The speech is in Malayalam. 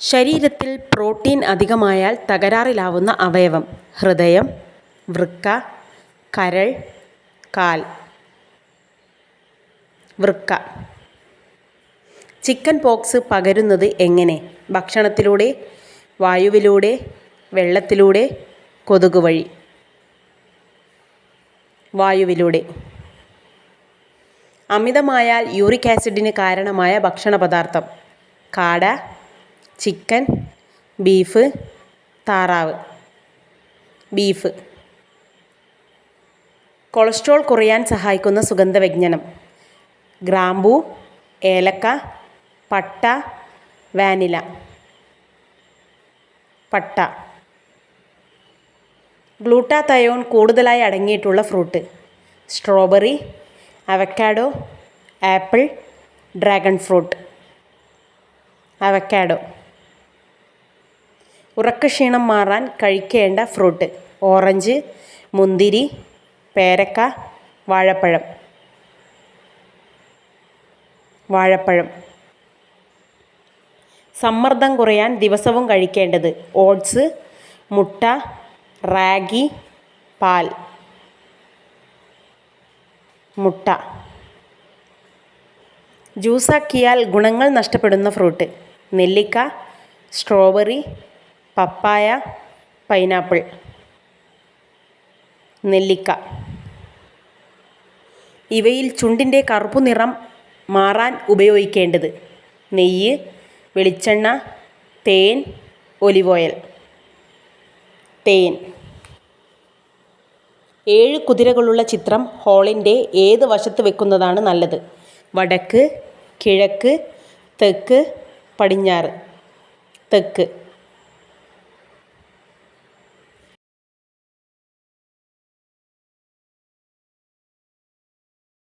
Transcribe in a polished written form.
ശരീരത്തിൽ പ്രോട്ടീൻ അധികമായാൽ തകരാറിലാവുന്ന അവയവം: ഹൃദയം, വൃക്ക, കരൾ, കാൽ. വൃക്ക. ചിക്കൻ പോക്സ് പകരുന്നത് എങ്ങനെ? ഭക്ഷണത്തിലൂടെ, വായുവിലൂടെ, വെള്ളത്തിലൂടെ, കൊതുക് വഴി. വായുവിലൂടെ. അമിതമായാൽ യൂറിക് ആസിഡിന് കാരണമായ ഭക്ഷണപദാർത്ഥം: കാട, ചിക്കൻ, ബീഫ്, താറാവ്. ബീഫ്. കൊളസ്ട്രോൾ കുറയാൻ സഹായിക്കുന്ന സുഗന്ധവ്യഞ്ജനം: ഗ്രാമ്പൂ, ഏലക്ക, പട്ട, വാനില. പട്ട. ഗ്ലൂട്ടാതയോൺ കൂടുതലായി അടങ്ങിയിട്ടുള്ള fruit: strawberry, avocado, apple, dragon fruit. Avocado. ഉറക്കക്ഷീണം മാറാൻ കഴിക്കേണ്ട ഫ്രൂട്ട്: ഓറഞ്ച്, മുന്തിരി, പേരക്ക, വാഴപ്പഴം. വാഴപ്പഴം. സമ്മർദ്ദം കുറയാൻ ദിവസവും കഴിക്കേണ്ടത്: ഓട്സ്, മുട്ട, റാഗി, പാൽ. മുട്ട. ജ്യൂസാക്കിയാൽ ഗുണങ്ങൾ നഷ്ടപ്പെടുന്ന ഫ്രൂട്ട്: നെല്ലിക്ക, സ്ട്രോബെറി, പപ്പായ, പൈനാപ്പിൾ. നെല്ലിക്ക. ഇവയിൽ ചുണ്ടിൻ്റെ കറുപ്പുനിറം മാറാൻ ഉപയോഗിക്കേണ്ടത്: നെയ്യ്, വെളിച്ചെണ്ണ, തേൻ, ഒലിവ് ഓയിൽ. തേൻ. 7 കുതിരകളുള്ള ചിത്രം ഹാളിൻ്റെ ഏത് വശത്ത് വെക്കുന്നതാണ് നല്ലത്? വടക്ക്, കിഴക്ക്, തെക്ക്, പടിഞ്ഞാറ്. തെക്ക്.